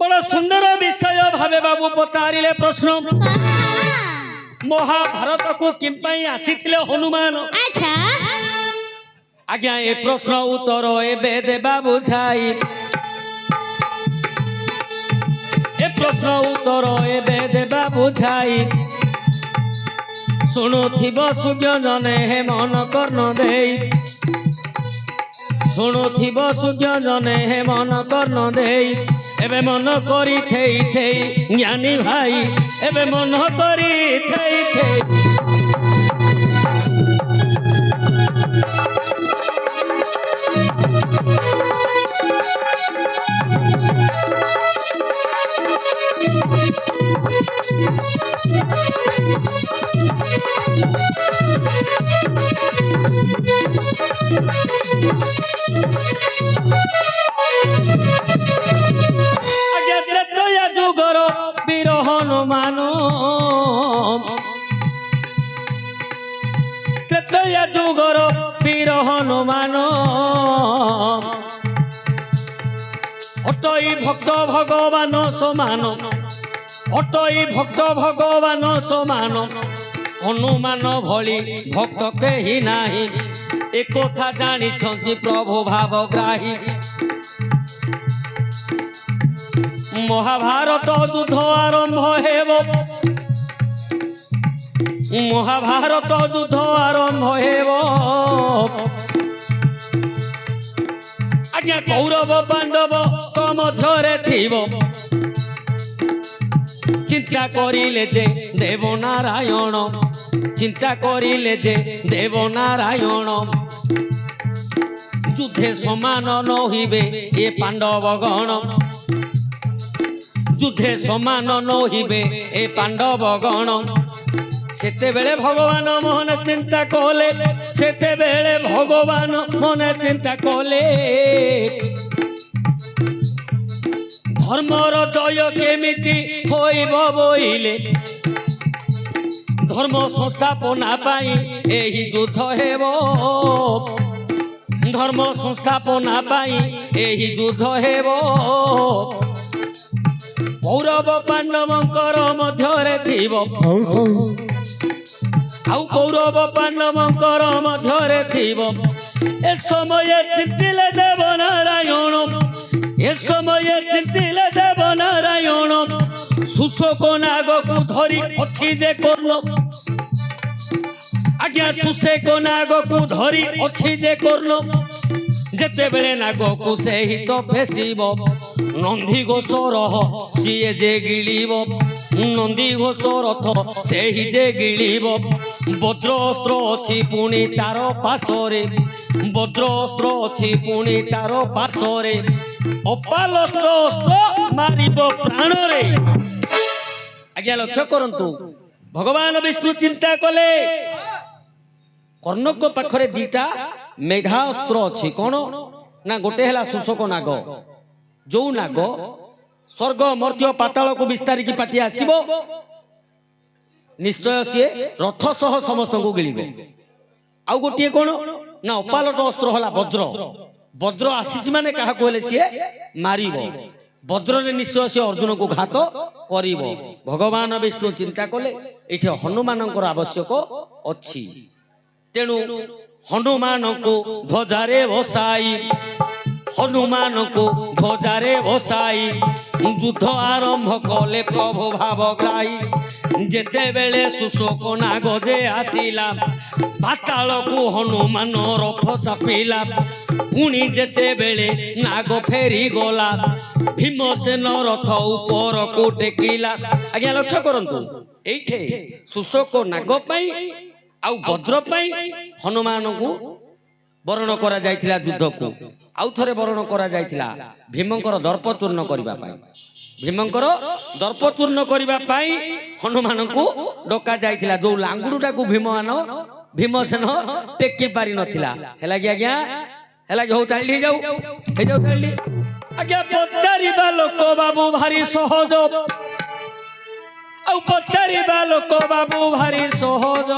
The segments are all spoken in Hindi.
बड़ा सुंदर विषय भावे बाबू पचारे प्रश्न महाभारत को किंपाई आसीथिले हनुमान अच्छा आज्ञा ए प्रश्न उत्तर एबे देबा बुझाई ए प्रश्न उत्तर एबे देबा बुझाई शुणुथिब सूर्य जने हे मन कर्ण देई शुणुथिब सूर्य जने हे मन कर्ण देई एबे मन करी थेई थेई ज्ञानी भाई एबे मन करी थेई थेई जुगर वीर हनुमान त्रेतया जुगर वीर हनुमान अटई भक्त भगवान समान अटई भक्त भगवान समान हनुमान भली भक्त केही नाही एक कथा जानी प्रभु भावग्राही महाभारत युद्ध आरंभ हेब महाभारत युद्ध आरंभ हेब आज्ञा कौरव पांडव मध्य थिब चिंता करिले जे देव नारायण चिंता करिले जे देव नारायण युद्धे समान नहिबे ए पांडव गण युद्धे समान नहिबे ए पांडव गण सेते बेले भगवान मन चिंता कले सेते बेले भगवान मन चिंता कले धर्मर जय केमिति होइब बोइले धर्म संस्थापना पाई एही युद्ध हेब धर्म संस्थापना पाई एही युद्ध हेब कौरव पांडवंकर मध्यरे थिब आउ कौरव पांडवंकर मध्यरे थिब ए समय चिंतिले देव नारायण ए समय चिंतिले देव नारायण सुशोक नाग को धरी अछि जे कर्ण आज्ञा सुशोक नाग को धरी अछि जे कर्ण जेते बेले नाग को सेही तो फेसिब नंदी घोषर सीए जे गिलिब नंदी घोषर रथ सेही जे गिलिब वज्रअस्त्र अछि पुणी तार पाशरे वज्रअस्त्र अछि पुणी तार पाशरे अपालस्त्र अस्त्र मारिब प्राण रे आज्ञा लक्ष्य करंतु भगवान विष्णु चिंता कले कर्णक पाखरे दीटा मेघास्त्र अछि कोन ना गोटे हला सुशोक नाग जो नाग स्वर्ग मर्त्य पाताल को विस्तारिकी पाटी आसीबो निश्चय सी रथ सह समस्त को गिलिबो आउ गोटे कोन ना अपालट अस्त्र हला वज्र वज्र आसीछि माने काहा कहले सी मारिबो वज्र रे निश्चय सी अर्जुन को घात करिबो भगवान विष्णु चिंता कले एठी हनुमानकर आवश्यक अछि तेणु हनुमान को ध्वजारे बसाई हनुमान को ध्वजारे बसाई युद्ध आरंभ कले प्रभु भावग्राही जेते बेले सुशोक नाग जे आसिला पाताल को हनुमान रथ चापिला पुणी जेते बेले नाग फेरी गला भीमसेन रथ ऊपर को टेकिला आज्ञा लक्ष्य करंतु एठे सुशोक नाग पई आउ वज्र पई हनुमान को वर्ण करा जायथिला युद्ध को आउ थरे वर्ण करा जायथिला भीमंकर दर्प चूर्ण करबा पाई भीमंकर दर्प चूर्ण करबा पाई हनुमान को डका जायथिला जो लांगुडुटा को भीमसेन टेकी पारी नथिला हेला कि आज्ञा हेला कि हो चाली हे जाऊ चाली आज्ञा पचारिबा लोक बाबू भारी सहज आउ पचारिबा लोक बाबू भारी सहज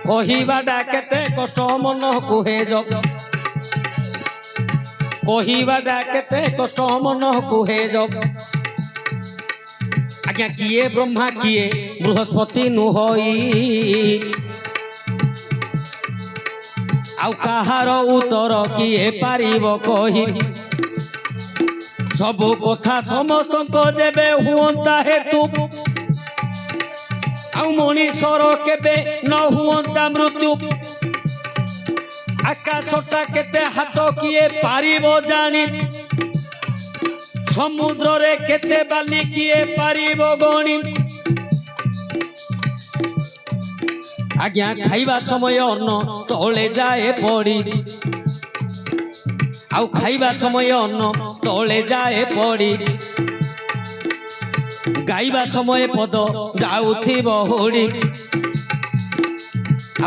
कहिबाटा केते कष्ट मन कुहे कहिबाटा केते कष्ट मन कुहे जब आज्ञा किए ब्रह्मा किए बृहस्पति नुहई आउ कहार उत्तर किए पारिब कहि सब कथा समस्त जेबे हुअंता हेतु आउ मनीषर केबे न हुअंता मृत्यु आकाशटा केते हाथ किए पारिब जानी समुद्र रे केते बाली किए पारिब गणी आज्ञा खाइबा समय अन्न तले जाए पड़ी आउ खाइबा समय अन्न तले जाए पड़ी गाइबा समय पद जाउथिब होड़ी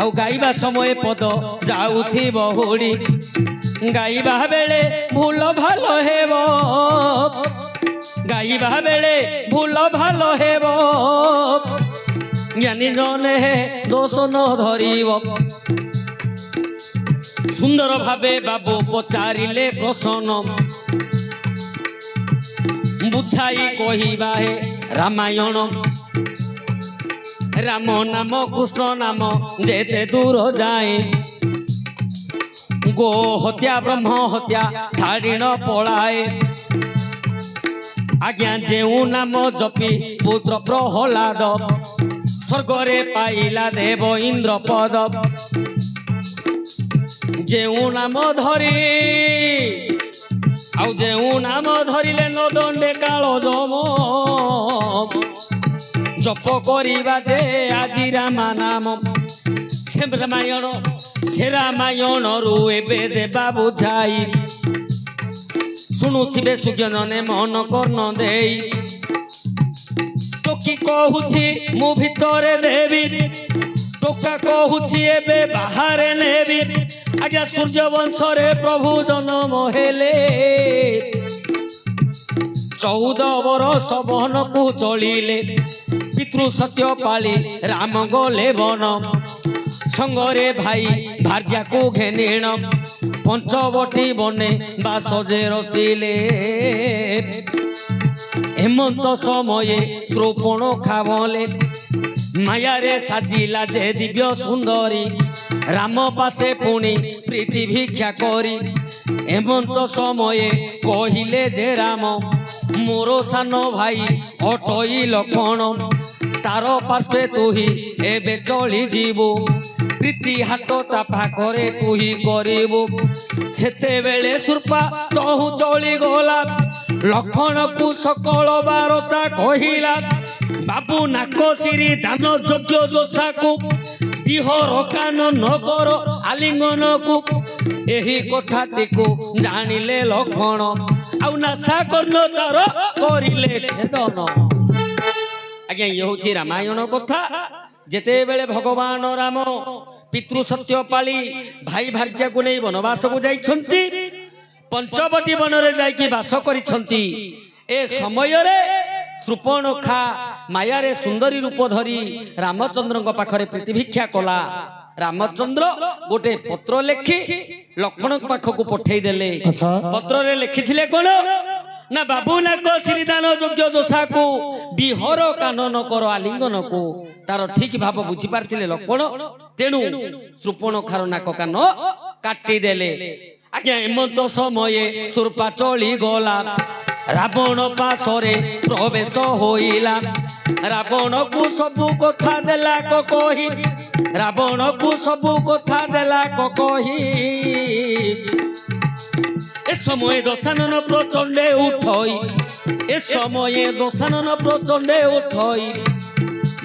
आउ गाइबा समय पद जाउथिब होड़ी गाइबा बेले भूल भालो हेबो गाइबा बेले भूल भालो हेबो ज्ञानी जने दोष न धरिब सुंदर भावे बाबू पचारिले प्रसन्न बुझाई कहिबा हे रामायण राम नाम कृष्ण नाम जेते दूर जाए गो हत्या ब्रह्म हत्या छाड़ी न पलाए आज्ञा जेऊ नाम जपी पुत्र प्रहलाद स्वर्गरे पाइला देव इंद्र पद जेऊ नाम धरी आउ जेऊ नाम धरिले न दंडे काल जम जप करिबा जे आजी रामा नाम से रामायण रु एबे देबा बुझाई शुणुथिबे सुजनने मन कर्ण देई टोकी कहूची मु भितरे देवी टोका कहूची एबे बाहरे नेबी आज्ञा सूर्य वंश रे प्रभु जन्म हेले 14 बरस वन को चलिले पितृ सत्य पाली राम गले वन संगरे भाई भार्या को घेनिण पंचवटी बने बासजे रचिले हेमंत समय श्रोपण खावले माया रे साजिला जे दिव्य सुंदरी राम पासे पुणी प्रीति भिक्षा करी हेमंत समय कहिले जे राम मोरो सान भाई अटई लक्षण तार पार्श्वे तुही एबे चली जीवु प्रीति हाथ ता पाखरे तुही करिबु सेते बेले सुरपा तहु चली गला लक्षण को सकल बारता कहिला बाबू नाक सिरी दान योग्य जोसा को बिहर कान नगर आलिंगन को एही कथाटी को जानिले लक्षण आउ नासा कर्ण तार करिले छेदन आज्ञा ये हूँ रामायण कथा जेते बेले भगवान राम पितृ सत्य पाली भाई भार्या को नहीं वनवास को जाइछंती पंचवटी वन रे जाइकी वास करिछंती ए समय रे शूर्पणखा माया रे सुंदरी रूप धरी रामचंद्र पाखरे प्रीति भिक्षा कला रामचंद्र गोटे पत्र लेखि लक्ष्मण पाखक पठेई देले पत्र रे लिखिथिले कोन ना बाबू नाक श्रीदान योग्य जोसा को बिहर कानन कर आलिंगन को तार ठीक भाव बुझी पारथिले लक्ष्मण तेणु शूर्पणखार नाक कान काटी देले आज्ञा हेमंत समय सुरपा चली गला रावण पासरे प्रवेश होइला रावण को सबु कथा देला कहि रावण को सबु कथा देला कहि ए समय दशानन प्रचंडे उठई ए समय दशानन प्रचंडे उठई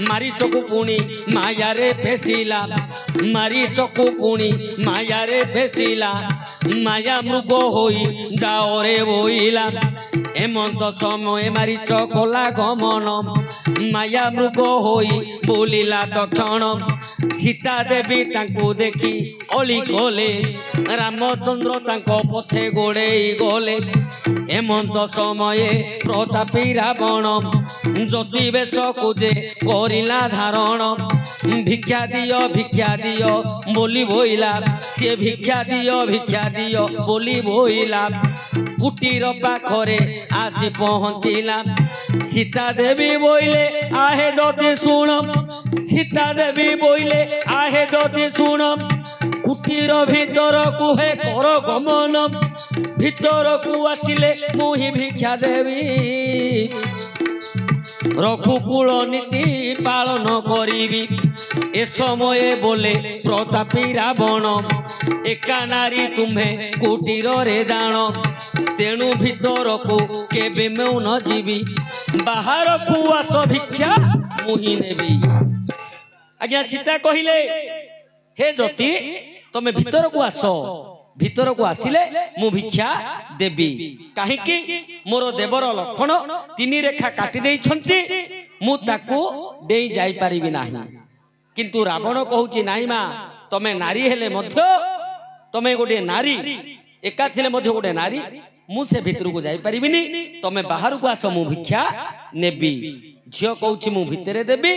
मारी चकु पुणी माया रे फेसिला मारी चकु पुणी माया रे फेसिला माया मृग होई जाओ रे बोइला एमंत समय मारीच कला गमन माया मृग होई बोलिला दक्षण सीता देवी तांको देखी अली गले रामचंद्र तांको पछे गोड़ेई गले एमंत समय प्रतापी रावण ज्योति बेश कुजे करिला धारण भिक्षा दियो बोली बोइला से भिक्षा दियो बोली बोइला कुटीर पाखरे आसी पहुँचिला सीता देवी बोइले आहे जदि शुण सीता देवी बोइले आहे जदि शुण कुटीर भीतर कुहे कर गमन भीतर को आसिले मुहि भिक्षा देवी रघुकुल नीति पालन करी ए समय बोले प्रतापी रावण एका नारी तुम्हें कुटीर रे जान तेणु भीतर को केबे मैं न जीवी बाहर को आस भिक्षा मुहि नेबी। आज्ञा सीता कहिले हे ज्योति तमे भीतर को आस भीतर को आसिले मु भिक्षा देवी काहीकि मोर देवर लक्षण 3 रेखा काटी देइछंती मु ताकू देई जाई परिबि नाही किंतु रावण कहूची नाही मा तमे नारी हेले मध्य तमे गोटे नारी एका थिले मध्य गोटे नारी मु से भीतर को जाई परिबिनी तमे बाहर को आस मु भिक्षा नेबी झियो कहूची मु भितरे देबी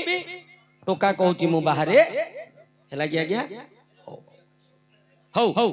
टोका कहूची मु बाहरे हेला कि आज्ञा हौ हौ